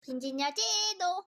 빈지녀 제도.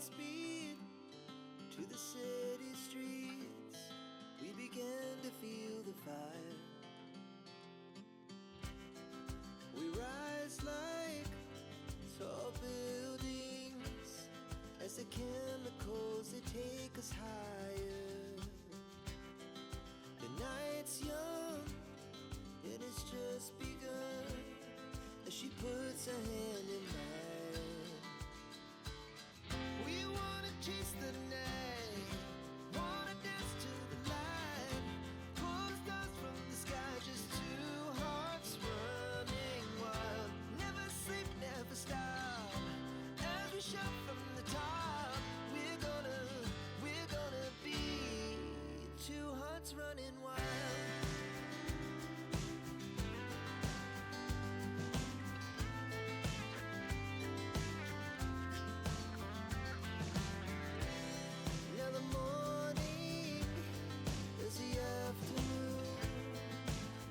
speed to the city streets. We began to feel the fire. We rise like tall buildings as the chemicals they take us higher. The night's young and it's just begun as she puts her hand in mine. We wanna chase the night, wanna dance to the light, pull the stars from the sky, just two hearts running wild. Never sleep, never stop, as we shout from the top. We're gonna be two hearts running wild. Now the morning is the afternoon.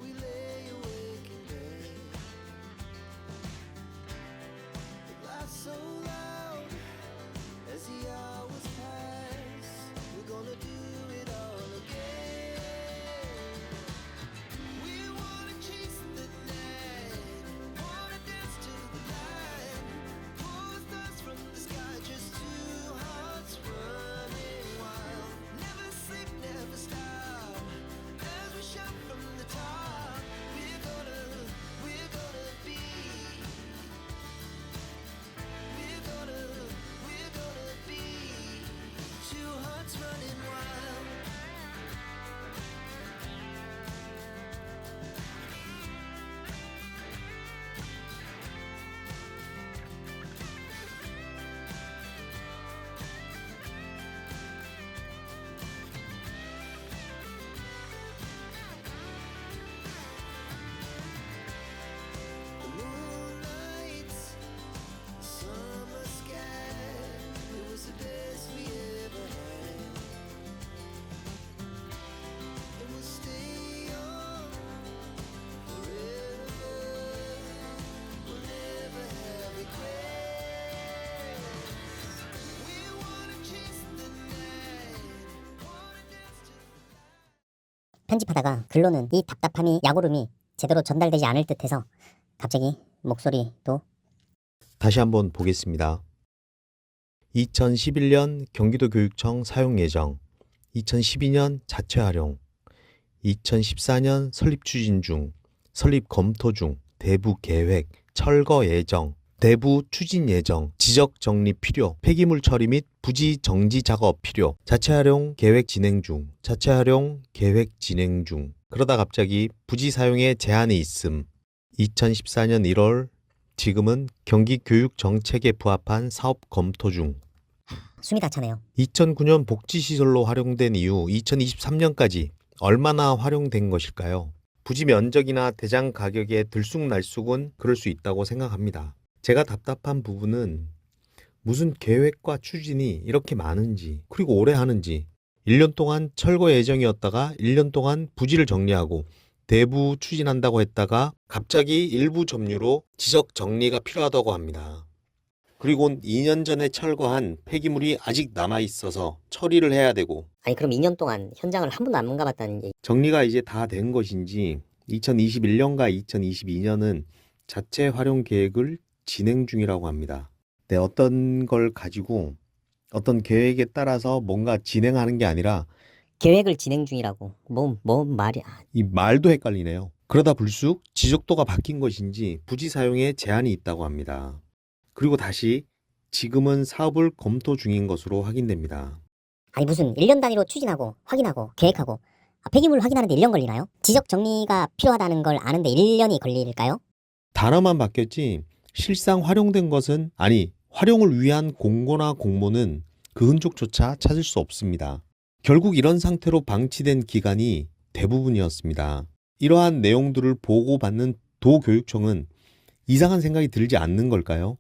We lay awake in bed. The laughs so loud as the hours pass. We're gonna do it all again. We wanna chase the night, wanna dance to the light, pull the stars from the sky, just two hearts running wild. Never sleep, never stop, as we shout from the top. We're gonna be, we're gonna be two hearts running wild. The moonlight, summer sky, it was the best we ever had. And we'll stay young forever. We'll never have regrets. We wanna chase the night, wanna dance to the light. 편집하다가 글로는 이 답답함이 약오름이 제대로 전달되지 않을 듯해서 갑자기 목소리도 다시 한번 보겠습니다. 2011년 경기도교육청 사용 예정, 2012년 자체 활용, 2014년 설립 추진 중, 설립 검토 중, 대부 계획, 철거 예정, 내부 추진 예정, 지적 정리 필요, 폐기물 처리 및 부지 정지 작업 필요, 자체 활용 계획 진행 중, 자체 활용 계획 진행 중. 그러다 갑자기 부지 사용에 제한이 있음. 2014년 1월, 지금은 경기교육정책에 부합한 사업 검토 중. 숨이 다 차네요. 2009년 복지시설로 활용된 이후 2023년까지 얼마나 활용된 것일까요? 부지 면적이나 대장 가격의 들쑥날쑥은 그럴 수 있다고 생각합니다. 제가 답답한 부분은 무슨 계획과 추진이 이렇게 많은지, 그리고 오래 하는지. 1년 동안 철거 예정이었다가 1년 동안 부지를 정리하고 내부 추진한다고 했다가 갑자기 일부 점유로 지적 정리가 필요하다고 합니다. 그리고 2년 전에 철거한 폐기물이 아직 남아있어서 처리를 해야 되고, 아니 그럼 2년 동안 현장을 한 번도 안 가봤다는 게 정리가 이제 다 된 것인지 2021년과 2022년은 자체 활용 계획을 진행 중이라고 합니다. 네, 어떤 걸 가지고 어떤 계획에 따라서 뭔가 진행하는 게 아니라 계획을 진행 중이라고 뭔 말이야. 이 말도 헷갈리네요. 그러다 불쑥 지적도가 바뀐 것인지 부지 사용에 제한이 있다고 합니다. 그리고 다시 지금은 사업을 검토 중인 것으로 확인됩니다. 아니 무슨 1년 단위로 추진하고 확인하고 계획하고 폐기물 확인하는데 1년 걸리나요? 지적 정리가 필요하다는 걸 아는데 1년이 걸릴까요? 단어만 바뀌었지 실상 활용된 것은, 아니 활용을 위한 공고나 공모는 그 흔적조차 찾을 수 없습니다. 결국 이런 상태로 방치된 기간이 대부분이었습니다. 이러한 내용들을 보고받는 도교육청은 이상한 생각이 들지 않는 걸까요?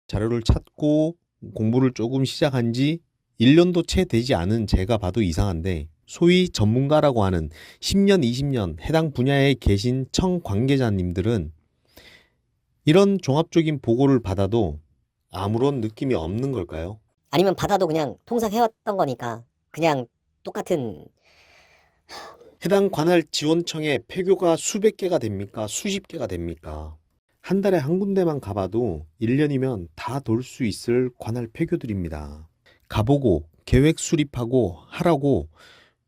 자료를 찾고 공부를 조금 시작한 지 1년도 채 되지 않은 제가 봐도 이상한데, 소위 전문가라고 하는 10년, 20년 해당 분야에 계신 청 관계자님들은 이런 종합적인 보고를 받아도 아무런 느낌이 없는 걸까요? 아니면 받아도 그냥 통상해왔던 거니까 그냥 똑같은. 해당 관할 지원청에 폐교가 수백 개가 됩니까? 수십 개가 됩니까? 한 달에 한 군데만 가봐도 1년이면 다 돌 수 있을 관할 폐교들입니다. 가보고 계획 수립하고 하라고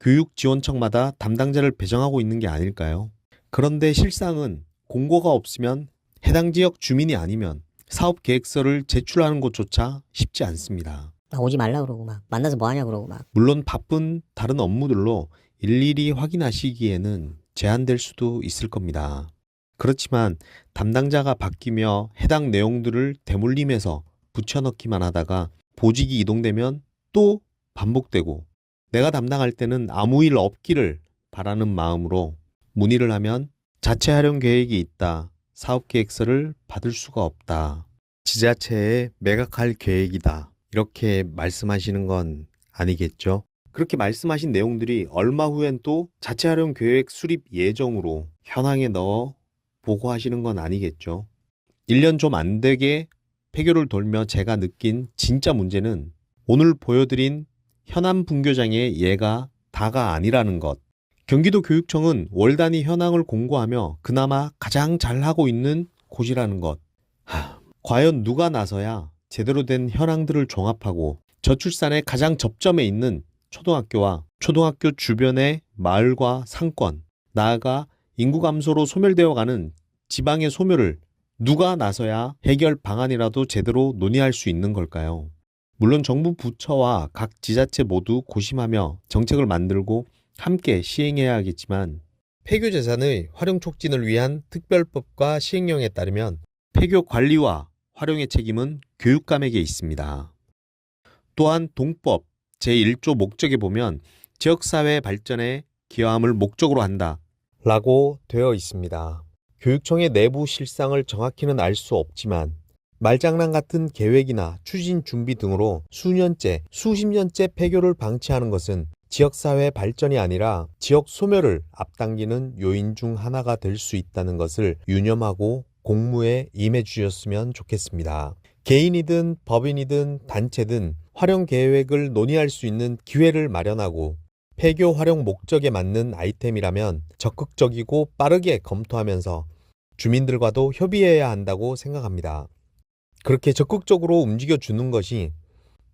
교육지원청마다 담당자를 배정하고 있는 게 아닐까요? 그런데 실상은 공고가 없으면 해당 지역 주민이 아니면 사업 계획서를 제출하는 것조차 쉽지 않습니다. 오지 말라 그러고 막 만나서 뭐 하냐 그러고 막. 물론 바쁜 다른 업무들로 일일이 확인하시기에는 제한될 수도 있을 겁니다. 그렇지만 담당자가 바뀌며 해당 내용들을 대물림해서 붙여넣기만 하다가 보직이 이동되면 또 반복되고 내가 담당할 때는 아무 일 없기를 바라는 마음으로 문의를 하면 자체 활용 계획이 있다. 사업 계획서를 받을 수가 없다. 지자체에 매각할 계획이다. 이렇게 말씀하시는 건 아니겠죠? 그렇게 말씀하신 내용들이 얼마 후엔 또 자체 활용 계획 수립 예정으로 현황에 넣어 보고하시는 건 아니겠죠? 1년 좀 안 되게 폐교를 돌며 제가 느낀 진짜 문제는 오늘 보여드린 현안 분교장의 예가 다가 아니라는 것. 경기도 교육청은 월 단위 현황을 공고하며 그나마 가장 잘하고 있는 곳이라는 것. 과연 누가 나서야 제대로 된 현황들을 종합하고 저출산의 가장 접점에 있는 초등학교와 초등학교 주변의 마을과 상권, 나아가 인구 감소로 소멸되어가는 지방의 소멸을 누가 나서야 해결 방안이라도 제대로 논의할 수 있는 걸까요? 물론 정부 부처와 각 지자체 모두 고심하며 정책을 만들고 함께 시행해야 하겠지만 폐교 재산의 활용 촉진을 위한 특별법과 시행령에 따르면 폐교 관리와 활용의 책임은 교육감에게 있습니다. 또한 동법 제1조 목적에 보면 지역사회 발전에 기여함을 목적으로 한다 라고 되어 있습니다. 교육청의 내부 실상을 정확히는 알 수 없지만 말장난 같은 계획이나 추진 준비 등으로 수년째, 수십 년째 폐교를 방치하는 것은 지역사회 발전이 아니라 지역 소멸을 앞당기는 요인 중 하나가 될 수 있다는 것을 유념하고 공무에 임해 주셨으면 좋겠습니다. 개인이든 법인이든 단체든 활용 계획을 논의할 수 있는 기회를 마련하고 폐교 활용 목적에 맞는 아이템이라면 적극적이고 빠르게 검토하면서 주민들과도 협의해야 한다고 생각합니다. 그렇게 적극적으로 움직여주는 것이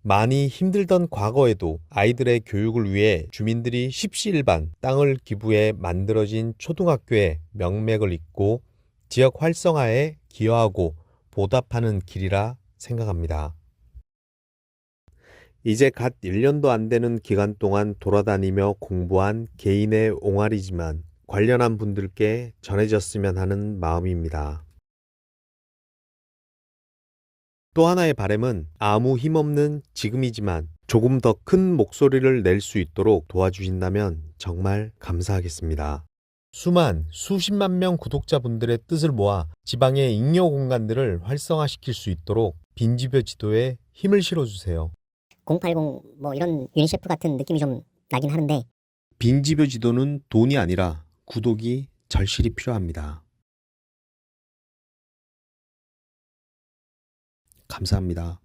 많이 힘들던 과거에도 아이들의 교육을 위해 주민들이 십시일반 땅을 기부해 만들어진 초등학교의 명맥을 잇고 지역 활성화에 기여하고 보답하는 길이라 생각합니다. 이제 갓 1년도 안 되는 기간 동안 돌아다니며 공부한 개인의 옹알이지만 관련한 분들께 전해졌으면 하는 마음입니다. 또 하나의 바람은 아무 힘없는 지금이지만 조금 더 큰 목소리를 낼 수 있도록 도와주신다면 정말 감사하겠습니다. 수십만 명 구독자분들의 뜻을 모아 지방의 잉여 공간들을 활성화시킬 수 있도록 빈집여 지도에 힘을 실어주세요. 080 뭐 이런 유니세프 같은 느낌이 좀 나긴 하는데 빈집여 지도는 돈이 아니라 구독이 절실히 필요합니다. 감사합니다.